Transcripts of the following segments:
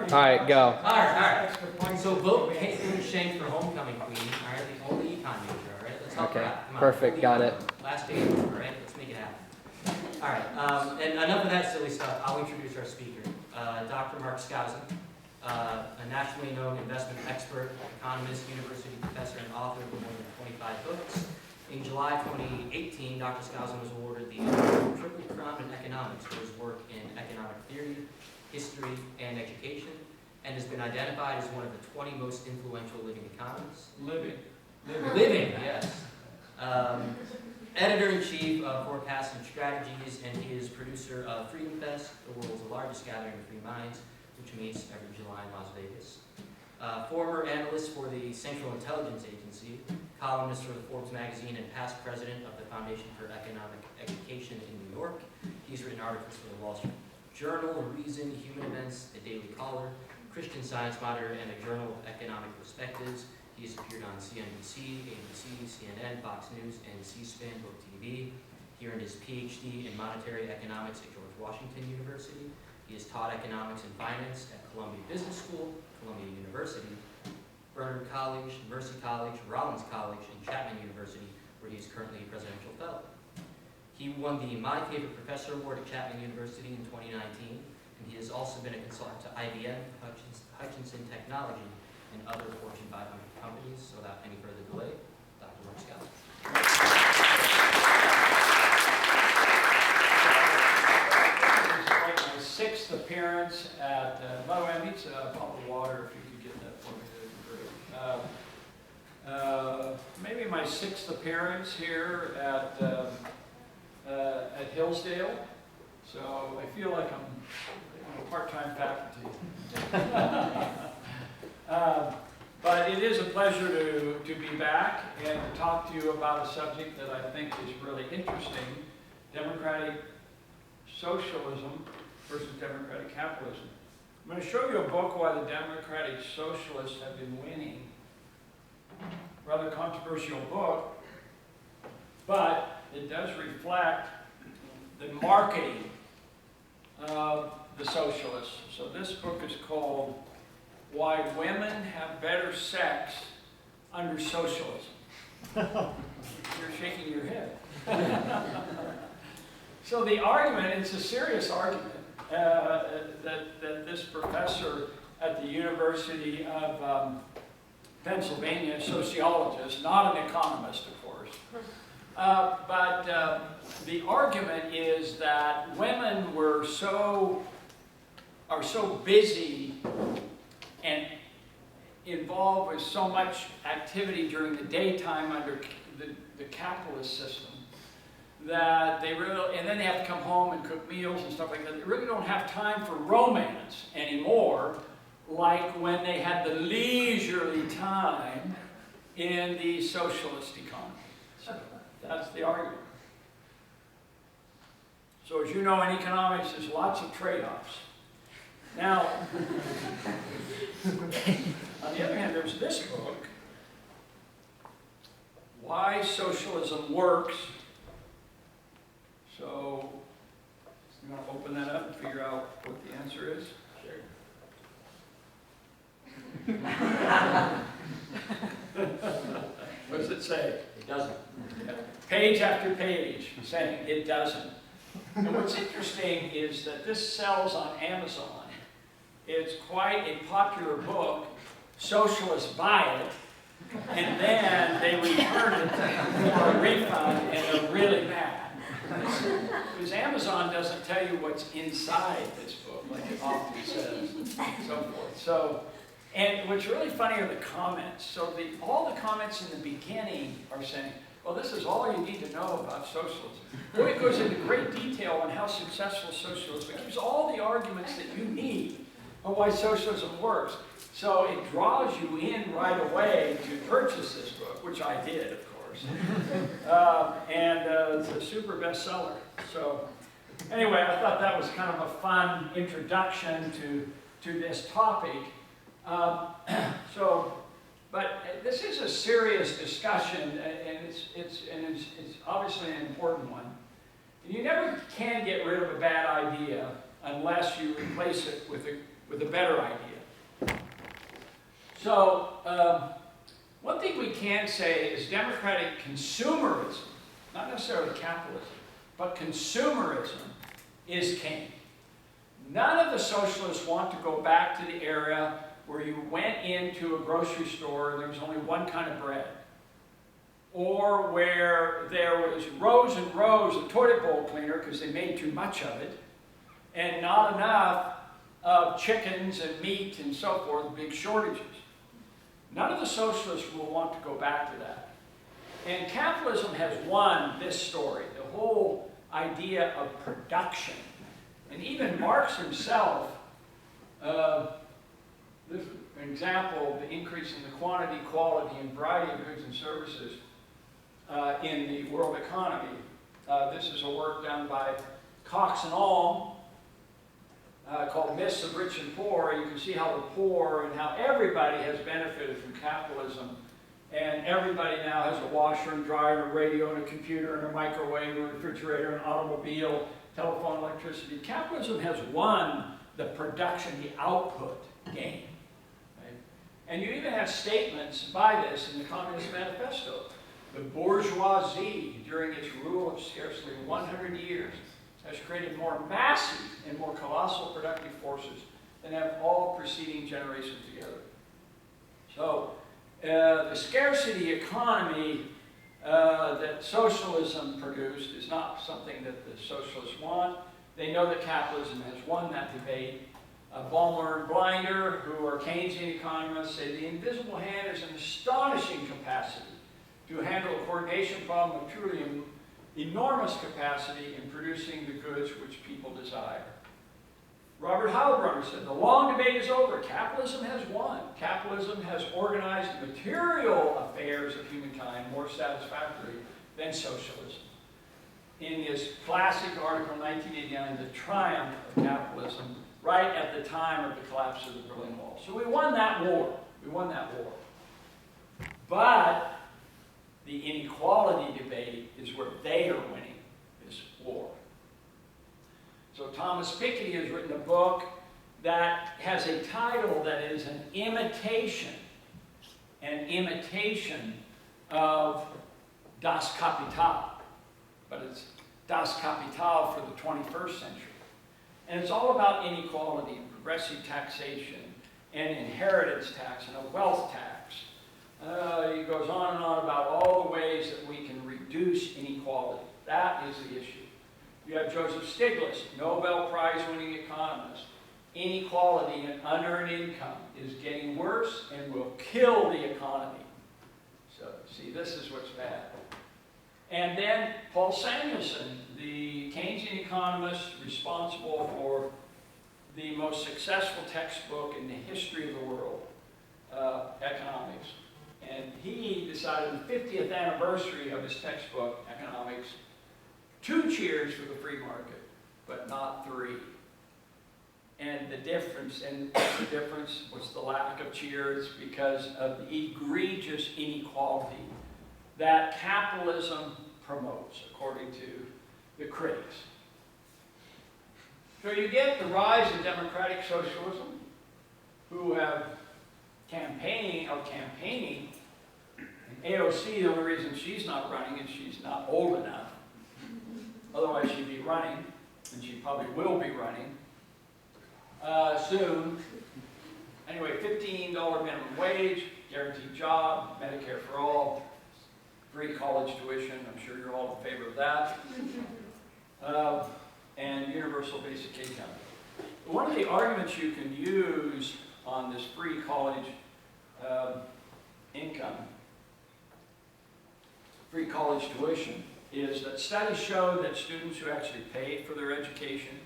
right, go. All right. So vote Caitlin Shank for homecoming queen. All right, the only econ major. All right, let's help her out. Come on, Perfect, got it. Last day. All right, let's make it happen. All right, and enough of that silly stuff. I'll introduce our speaker, Dr. Mark Skousen, a nationally known investment expert, economist, university professor, and author of more than 25 books. In July 2018, Dr. Skousen was awarded the Triple Crown in economics for his work in economic theory, history, and education, and has been identified as one of the 20 most influential living economists. Living, yes. Editor-in-chief of Forecast and Strategies, and he is producer of Freedom Fest, the world's largest gathering of free minds, which meets every July in Las Vegas. Former analyst for the Central Intelligence Agency, columnist for the Forbes magazine, and past president of the Foundation for Economic Education in New York. He's written articles for the Wall Street Journal, Reason, Human Events, The Daily Caller, Christian Science Monitor, and the Journal of Economic Perspectives. He's appeared on CNBC, ABC, CNN, Fox News, and C-SPAN Book TV. He earned his PhD in monetary economics at George Washington University. He has taught economics and finance at Columbia Business School, Columbia University, Bernard College, Mercy College, Rollins College, and Chapman University, where he is currently a presidential fellow. He won the My Favorite Professor Award at Chapman University in 2019, and he has also been a consultant to IBM, Hutchinson Technology, and other Fortune 500 companies. So without any further delay, Dr. Mark Skousen. My sixth appearance at, by the way, I need a bottle of water if you could get that for me, that would be great. Maybe my sixth appearance here at Hillsdale, so I feel like I'm a part-time faculty. But it is a pleasure to be back and to talk to you about a subject that I think is really interesting, democratic socialism versus democratic capitalism. I'm going to show you a book why the democratic socialists have been winning. Rather controversial book, but it does reflect the marketing of the socialists. So this book is called Why Women Have Better Sex Under Socialism. You're shaking your head. So the argument, it's a serious argument, that this professor at the University of Pennsylvania, a sociologist, not an economist, of course, but the argument is that women are so busy and involved with so much activity during the daytime under the capitalist system that they really, and then they have to come home and cook meals and stuff like that. They really don't have time for romance anymore, like when they had the leisurely time in the socialist economy. So that's the argument. So as you know, in economics, there's lots of trade-offs. Now, on the other hand, there's this book, Why Socialism Works. So, you want to open that up and figure out what the answer is? Sure. What does it say? It doesn't. Page after page saying it doesn't. And what's interesting is that this sells on Amazon. It's quite a popular book. Socialists buy it, and then they return it for a refund, and they're really mad. Because Amazon doesn't tell you what's inside this book, like it often says, and so forth. So, and what's really funny are the comments. So all the comments in the beginning are saying, well, this is all you need to know about socialism. Boy, it goes into great detail on how successful socialism is. It gives all the arguments that you need on why socialism works. So it draws you in right away to purchase this book, which I did, of course. And it's a super bestseller. So anyway, I thought that was kind of a fun introduction to this topic. But this is a serious discussion, and it's obviously an important one. And you never can get rid of a bad idea unless you replace it with with a better idea. So, one thing we can say is democratic consumerism, not necessarily capitalism, but consumerism is king. None of the socialists want to go back to the era where you went into a grocery store and there was only one kind of bread, or where there was rows and rows of toilet bowl cleaner because they made too much of it, and not enough of chickens and meat and so forth, big shortages. None of the socialists will want to go back to that. And capitalism has won this story, the whole idea of production. And even Marx himself, this example, the increase in the quantity, quality, and variety of goods and services in the world economy. This is a work done by Cox and All called Myths of Rich and Poor. You can see how the poor and how everybody has benefited from capitalism. And everybody now has a washer and dryer, and a radio, and a computer, and a microwave, and a refrigerator, and an automobile, telephone, electricity. Capitalism has won the production, the output game. Right? And you even have statements by this in the Communist Manifesto. The bourgeoisie, during its rule of scarcely 100 years, has created more massive and more colossal productive forces than have all preceding generations together. So, the scarcity economy that socialism produced is not something that the socialists want. They know that capitalism has won that debate. Ballmer and Blinder, who are Keynesian economists, say the invisible hand has an astonishing capacity to handle a coordination problem of truly enormous capacity in producing the goods which people desire. Robert Heilbronner said, the long debate is over. Capitalism has won. Capitalism has organized the material affairs of humankind more satisfactorily than socialism. In his classic article, 1989, The Triumph of Capitalism, right at the time of the collapse of the Berlin Wall. So we won that war. We won that war. But the inequality debate is where they are winning this war. So Thomas Piketty has written a book that has a title that is an imitation of Das Kapital. But it's Das Kapital for the 21st century. And it's all about inequality and progressive taxation and inheritance tax and a wealth tax. He goes on and on about all the ways that we can reduce inequality. That is the issue. You have Joseph Stiglitz, Nobel Prize-winning economist. Inequality and unearned income is getting worse and will kill the economy. So, see, this is what's bad. And then Paul Samuelson, the Keynesian economist responsible for the most successful textbook in the history of the world, economics. And he decided on the 50th anniversary of his textbook, Economics, 2 cheers for the free market, but not 3. And the difference, was the lack of cheers because of the egregious inequality that capitalism promotes, according to the critics. So you get the rise of democratic socialism, who have campaigning. And AOC, the only reason she's not running is she's not old enough. Otherwise she'd be running, and she probably will be running soon. Anyway, $15 minimum wage, guaranteed job, Medicare for all, free college tuition, I'm sure you're all in favor of that, and universal basic income. One of the arguments you can use on this free college income, free college tuition, is that studies show that students who actually pay for their education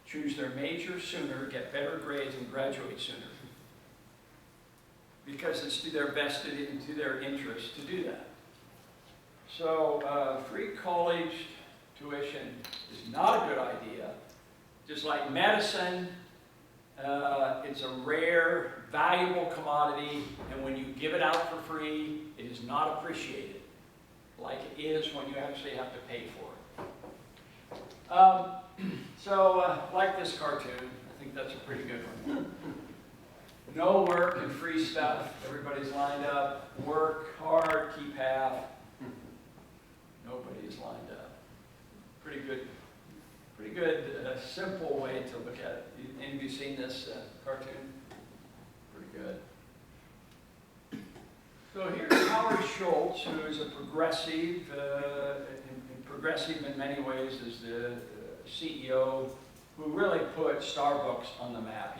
choose their major sooner, get better grades, and graduate sooner. Because it's to their vested into their interest to do that. So free college tuition is not a good idea. Just like medicine, it's a rare, valuable commodity, and when you give it out for free, it is not appreciated like it is when you actually have to pay for it. Like this cartoon, I think that's a pretty good one. No work and free stuff. Everybody's lined up. Work hard, keep half. Nobody's lined up. Pretty good, simple way to look at it. Any of you seen this cartoon? Pretty good. So here's Howard Schultz, who is a progressive, progressive in many ways, is the CEO who really put Starbucks on the map.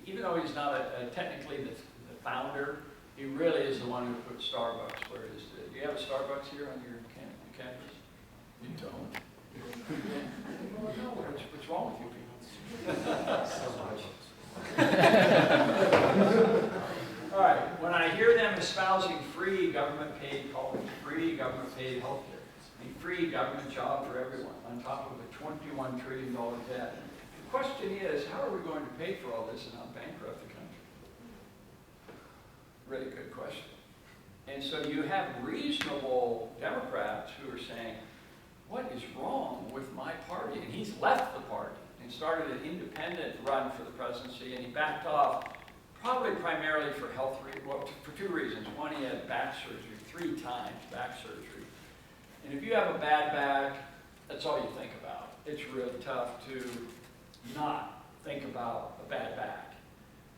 Even though he's not technically the founder, he really is the one who put Starbucks where it is. Do you have a Starbucks here on your campus? You don't? What's wrong with you people? All right, when I hear them espousing free government-paid college, free government-paid healthcare, a free government job for everyone, on top of a $21 trillion debt, the question is, how are we going to pay for all this and not bankrupt the country? Really good question. And so you have reasonable Democrats who are saying, what is wrong with my party? And he's left the party and started an independent run for the presidency, and he backed off, probably primarily for health reasons, well, for two reasons. One, he had back surgery, 3 times back surgery. And if you have a bad back, that's all you think about. It's really tough to not think about a bad back.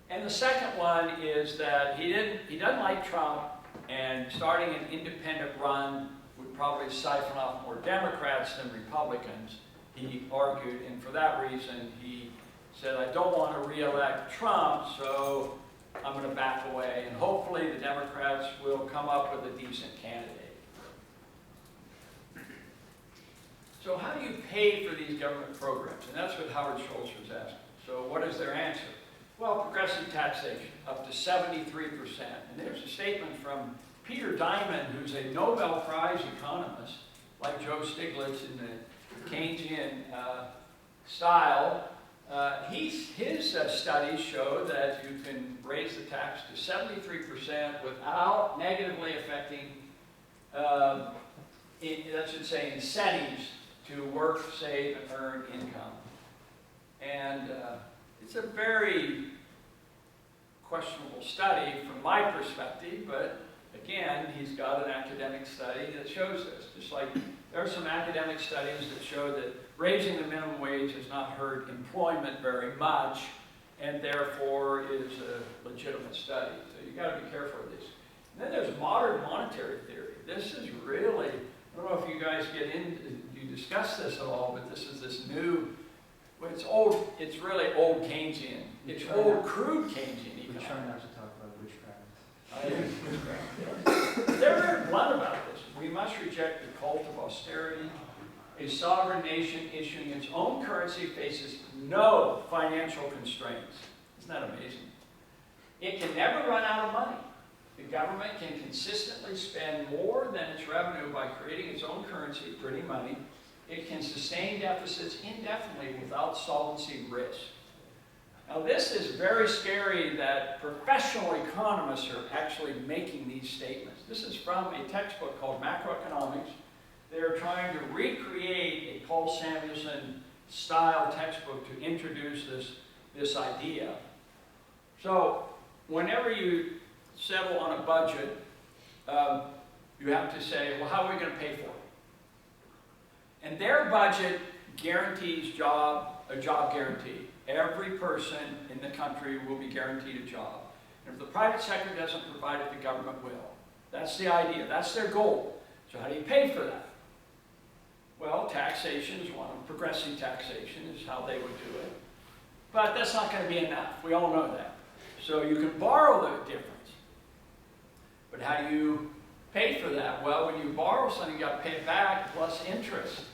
And the second one is that he doesn't like Trump, and starting an independent run would probably siphon off more Democrats than Republicans, he argued, and for that reason he said, I don't want to re-elect Trump, so I'm going to back away, and hopefully the Democrats will come up with a decent candidate. So how do you pay for these government programs? And that's what Howard Schultz was asking. So what is their answer? Well, progressive taxation, up to 73%. And there's a statement from Peter Diamond, who's a Nobel Prize economist, like Joe Stiglitz in the Keynesian style. His studies show that you can raise the tax to 73% without negatively affecting, that should say, incentives to work, save, and earn income. And it's a very questionable study from my perspective, but again, he's got an academic study that shows this. Just like there are some academic studies that show that raising the minimum wage has not hurt employment very much, and therefore is a legitimate study. So you got to be careful of this. And then there's modern monetary theory. This is really, I don't know if you guys you discuss this at all, but this is this new, well, it's old, it's really old Keynesian. It's old crude Keynesian economics. We try not to talk about witchcraft. They're very blunt about this. We must reject the cult of austerity. A sovereign nation issuing its own currency faces no financial constraints. Isn't that amazing? It can never run out of money. The government can consistently spend more than its revenue by creating its own currency, printing money. It can sustain deficits indefinitely without solvency risk. Now this is very scary that professional economists are actually making these statements. This is from a textbook called Macroeconomics. They're trying to recreate a Paul Samuelson style textbook to introduce this idea. So whenever you settle on a budget, you have to say, well, how are we going to pay for it? And their budget guarantees a job guarantee. Every person in the country will be guaranteed a job. And if the private sector doesn't provide it, the government will. That's the idea. That's their goal. So how do you pay for that? Well, taxation is one. Progressive taxation is how they would do it. But that's not going to be enough. We all know that. So you can borrow the difference. But how do you pay for that? Well, when you borrow something, you've got to pay it back plus interest.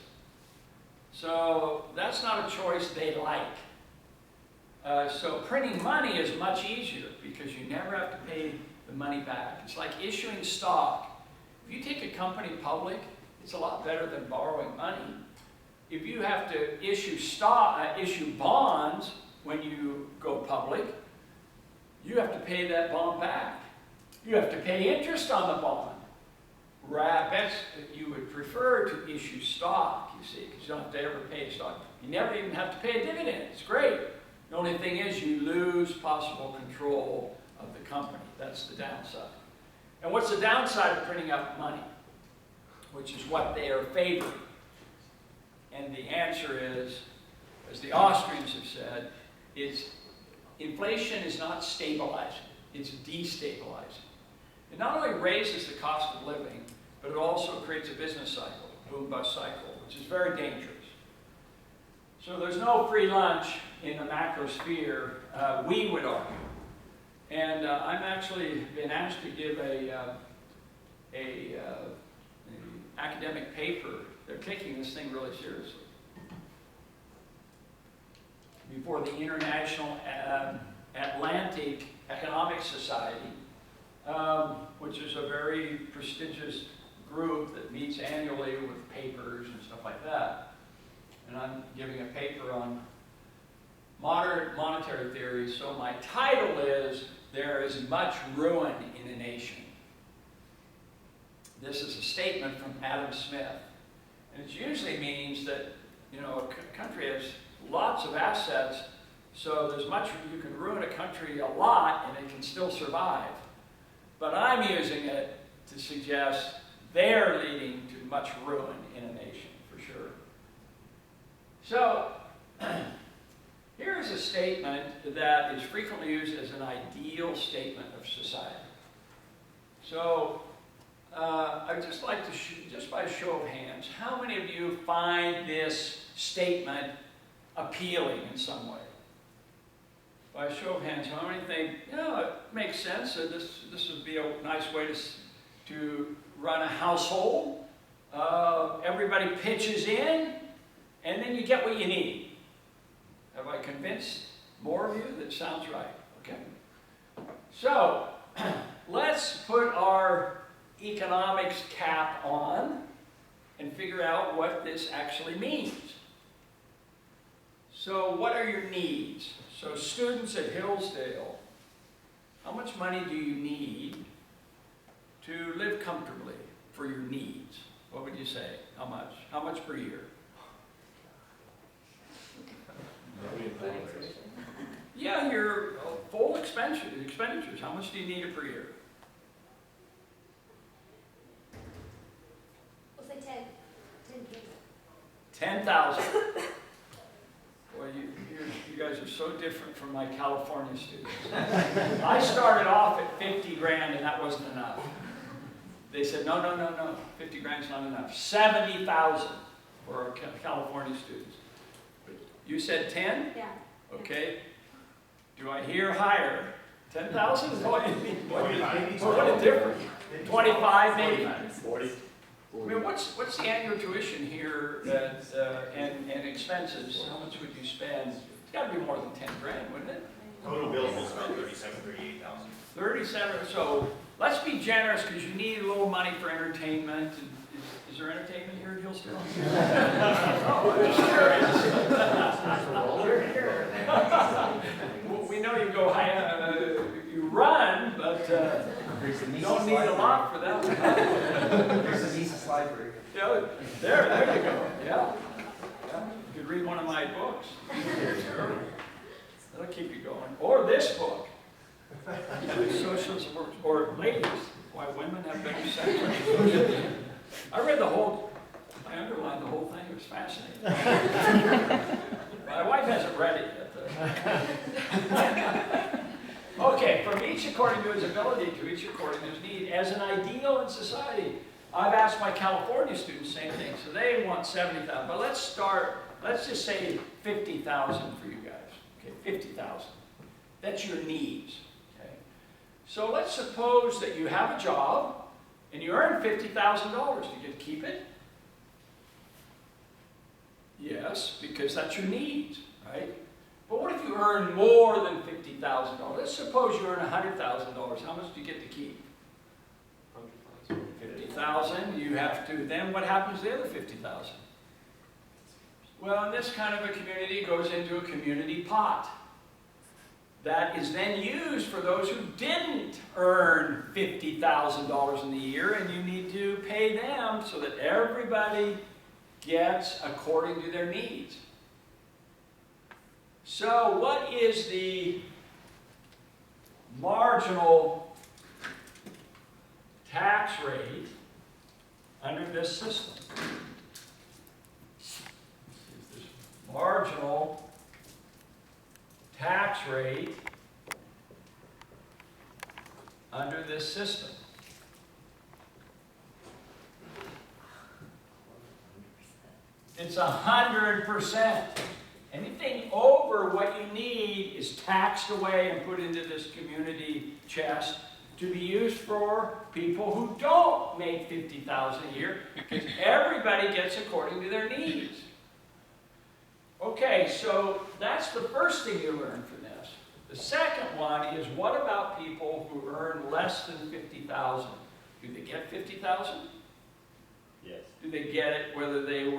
So that's not a choice they like. So printing money is much easier because you never have to pay the money back. It's like issuing stock. If you take a company public, it's a lot better than borrowing money. If you have to issue bonds when you go public, you have to pay that bond back. You have to pay interest on the bond. Best you would prefer to issue stock, you see, because you don't have to ever pay stock. You never even have to pay a dividend. It's great. The only thing is you lose possible control of the company. That's the downside. And what's the downside of printing up money? Which is what they are favoring. And the answer is, as the Austrians have said, inflation is not stabilizing, it's destabilizing. It not only raises the cost of living, but it also creates a business cycle, boom-bust cycle, which is very dangerous. So there's no free lunch in the macro sphere, we would argue. And I'm actually been asked to give an academic paper. They're taking this thing really seriously. Before the International Atlantic Economic Society, which is a very prestigious group that meets annually with papers and stuff like that. And I'm giving a paper on modern monetary theory, so my title is, "There is much ruin in a nation." This is a statement from Adam Smith. And it usually means that, you know, a country has lots of assets, so there's much, you can ruin a country a lot and it can still survive. But I'm using it to suggest they're leading to much ruin in a nation, for sure. So, here's a statement that is frequently used as an ideal statement of society. So, I'd just like to, just by a show of hands, how many of you find this statement appealing in some way? By a show of hands, how many think, yeah, it makes sense, this would be a nice way to run a household. Everybody pitches in, and then you get what you need. Have I convinced more of you? That sounds right. Okay. So, let's put our economics cap on and figure out what this actually means. So, what are your needs? So, students at Hillsdale, how much money do you need to live comfortably for your needs? What would you say? How much? How much per year? Yeah, your full expenditures. How much do you need per year? We'll say 10. 10,000. Well, you guys are so different from my California students. I started off at 50 grand and that wasn't enough. They said, no, 50 grand's not enough. 70,000 for our California students. You said 10? Yeah. Okay. Do I hear higher? 10,000? What a difference. 25 maybe? 40. I mean, what's the annual tuition here and expenses? How much would you spend? It's got to be more than 10 grand, wouldn't it? Total bills was about 38,000. 37. So let's be generous because you need a little money for entertainment. Is there entertainment here at Hillsdale? Oh, well, we know you go high, you run, but you don't need a lot for that one. There's a Mises library. Yeah, there you go. Yeah. You could read one of my books. Sure. That'll keep you going. Or this book. Socialism works. Or ladies, why women have better sex. I read the whole, I underlined the whole thing. It was fascinating. My wife hasn't read it yet, though. Okay, from each according to his ability, to each according to his need. As an ideal in society, I've asked my California students the same thing. So they want 70,000. But let's just say 50,000 for you guys. Okay, 50,000. That's your needs. Okay. So let's suppose that you have a job and you earn $50,000. Do you get to keep it? Yes, because that's your needs, right? But what if you earn more than $50,000? Let's suppose you earn $100,000. How much do you get to keep? 50,000. You have to, then what happens to the other 50,000? Well, in this kind of a community, it goes into a community pot. That is then used for those who didn't earn $50,000 in the year, and you need to pay them so that everybody gets according to their needs. So what is the marginal tax rate under this system? Marginal tax rate under this system. It's 100%. Anything over what you need is taxed away and put into this community chest to be used for people who don't make $50,000 a year, because everybody gets according to their needs. Okay, so that's the first thing you learn from this. The second one is, what about people who earn less than $50,000? Do they get $50,000? Yes. Do they get it whether they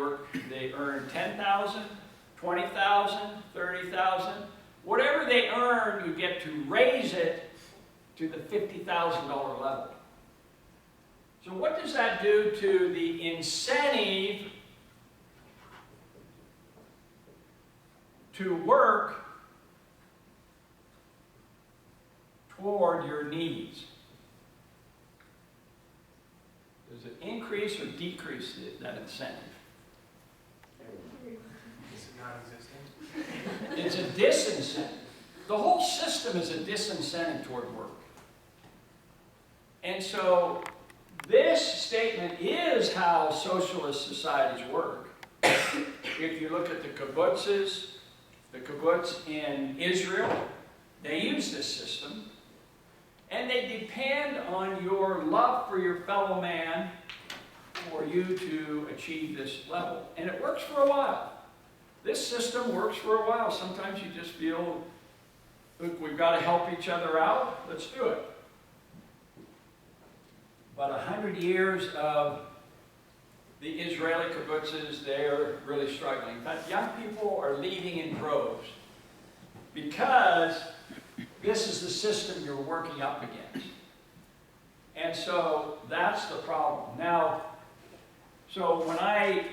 earn $10,000, $20,000, $30,000? Whatever they earn, you get to raise it to the $50,000 level. So what does that do to the incentive to work toward your needs? Does it increase or decrease that incentive? Is it non-existent? It's a disincentive. The whole system is a disincentive toward work. And so this statement is how socialist societies work. If you look at the kibbutz in Israel, they use this system. And they depend on your love for your fellow man for you to achieve this level. And it works for a while. This system works for a while. Sometimes you just feel, look, we've got to help each other out. Let's do it. But 100 years of the Israeli kibbutzes, they're really struggling. In fact, young people are leaving in droves because this is the system you're working up against. And so that's the problem. Now, so when I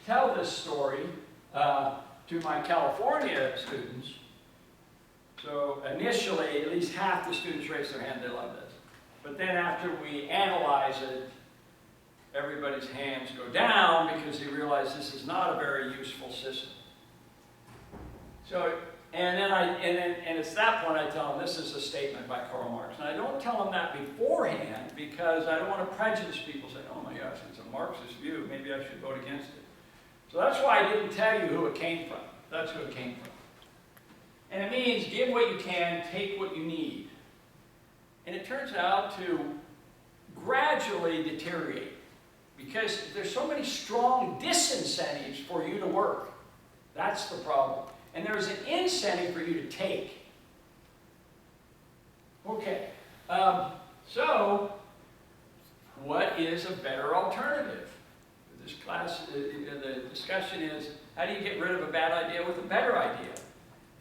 tell this story to my California students, so initially at least half the students raise their hand, they love this. But then after we analyze it, everybody's hands go down because they realize this is not a very useful system. So, and it's that point I tell them this is a statement by Karl Marx. And I don't tell them that beforehand because I don't want to prejudice people saying, oh my gosh, it's a Marxist view, maybe I should vote against it. So that's why I didn't tell you who it came from. That's who it came from. And it means give what you can, take what you need. And it turns out to gradually deteriorate because there's so many strong disincentives for you to work. That's the problem. And there's an incentive for you to take. Okay, so what is a better alternative? This class, the discussion is, how do you get rid of a bad idea with a better idea?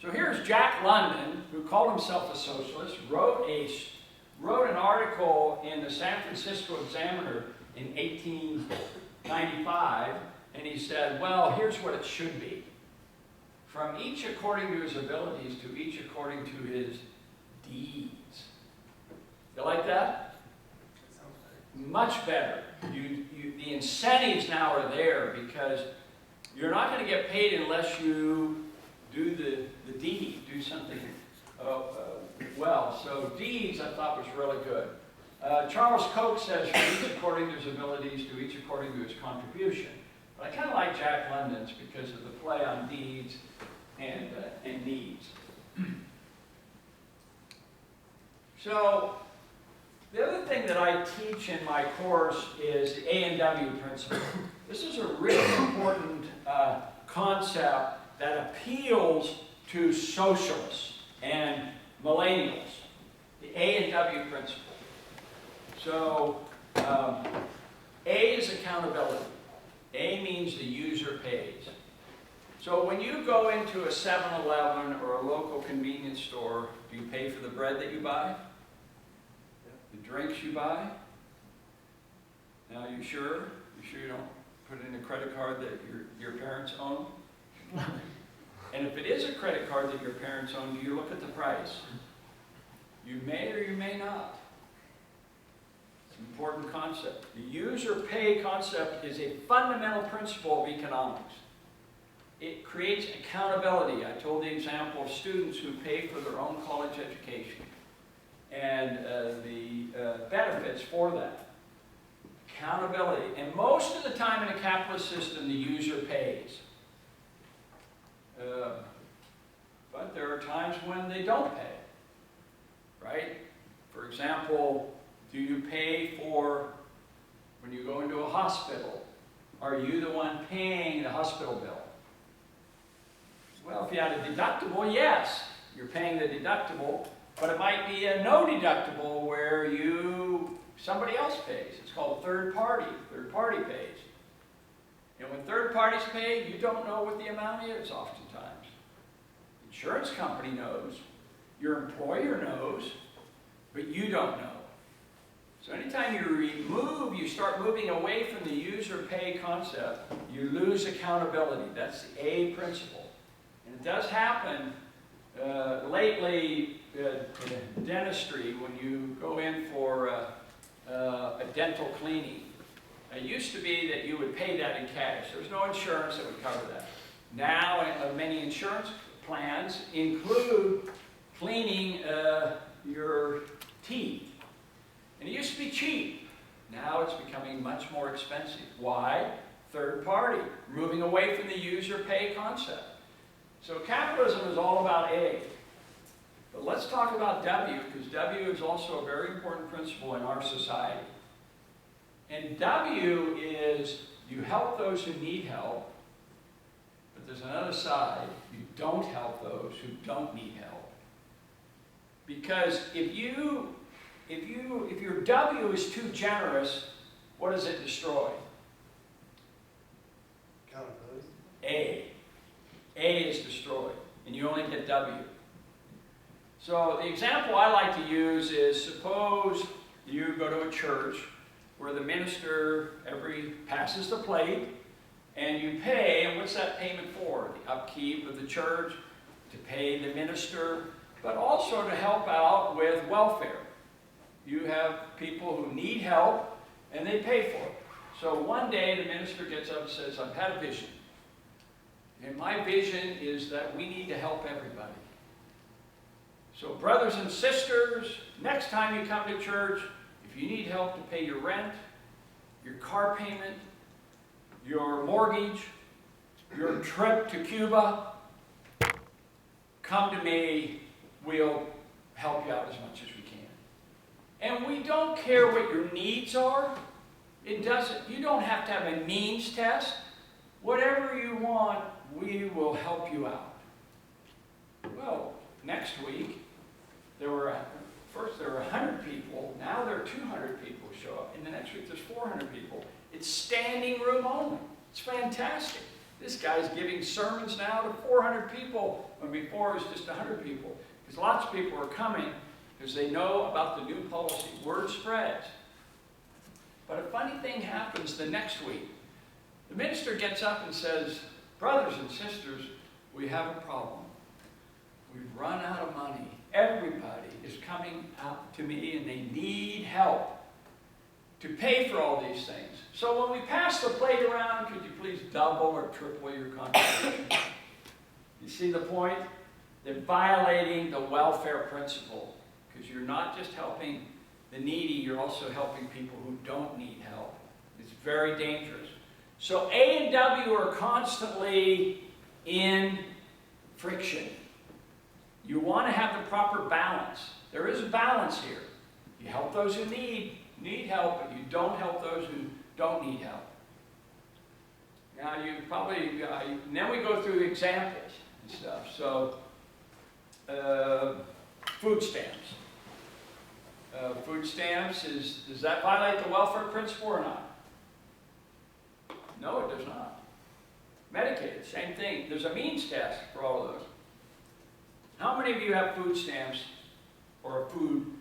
So here's Jack London, who called himself a socialist, wrote an article in the San Francisco Examiner in 1895, and he said, well, here's what it should be. From each according to his abilities, to each according to his deeds. You like that? That sounds better. Much better. The incentives now are there because you're not going to get paid unless you do the deed, do something well. So deeds I thought was really good. Charles Koch says, from each according to his abilities, to each according to his contribution. But I kind of like Jack London's because of the play on deeds and needs. So the other thing that I teach in my course is the A&W principle. This is a really important concept that appeals to socialists and millennials. The A&W principle. So A is accountability. A means the user pays. So when you go into a 7-Eleven or a local convenience store, do you pay for the bread that you buy? The drinks you buy? Now, you sure? You sure you don't put in a credit card that your parents own? And if it is a credit card that your parents own, do you look at the price? You may or you may not. It's an important concept. The user pay concept is a fundamental principle of economics. It creates accountability. I told the example of students who pay for their own college education and the benefits for that. Accountability. And most of the time in a capitalist system, the user pays. But there are times when they don't pay, right? For example, do you pay for when you go into a hospital? Are you the one paying the hospital bill? Well, if you had a deductible, yes, you're paying the deductible, but it might be a no deductible where somebody else pays. It's called third party pays. And when third parties pay, you don't know what the amount is oftentimes. Insurance company knows, your employer knows, but you don't know. So anytime you start moving away from the user pay concept, you lose accountability. That's the A principle. And it does happen lately in dentistry when you go in for a dental cleaning. It used to be that you would pay that in cash. There was no insurance that would cover that. Now, many insurance plans include cleaning your teeth. And it used to be cheap. Now it's becoming much more expensive. Why? Third party, moving away from the user pay concept. So capitalism is all about A. But let's talk about W, because W is also a very important principle in our society. And W is you help those who need help, but there's another side. You don't help those who don't need help. Because if your W is too generous, what does it destroy? Accountability. A. A is destroyed, and you only get W. So the example I like to use is, suppose you go to a church where the minister passes the plate, and you pay, and what's that payment for? The upkeep of the church, to pay the minister, but also to help out with welfare. You have people who need help, and they pay for it. So one day the minister gets up and says, I've had a vision. And my vision is that we need to help everybody. So brothers and sisters, next time you come to church, if you need help to pay your rent, your car payment, your mortgage, your trip to Cuba, come to me, we'll help you out as much as we can. And we don't care what your needs are. You don't have to have a means test. Whatever you want, we will help you out. Well, next week, first there were 100 people, now there are 200 people show up, and the next week there's 400 people. It's standing room only. It's fantastic. This guy's giving sermons now to 400 people, when before it was just 100 people. Because lots of people are coming because they know about the new policy. Word spreads. But a funny thing happens the next week. The minister gets up and says, brothers and sisters, we have a problem. We've run out of money. Everybody is coming out to me and they need help to pay for all these things. So when we pass the plate around, could you please double or triple your contribution? You see the point? They're violating the welfare principle, because you're not just helping the needy, you're also helping people who don't need help. It's very dangerous. So A and W are constantly in friction. You want to have the proper balance. There is a balance here. You help those who need help, but you don't help those who don't need help. Now you probably, and then we go through examples and stuff. So, food stamps. Food stamps, does that violate the welfare principle or not? No, it does not. Medicaid, same thing. There's a means test for all of those. How many of you have food stamps or a food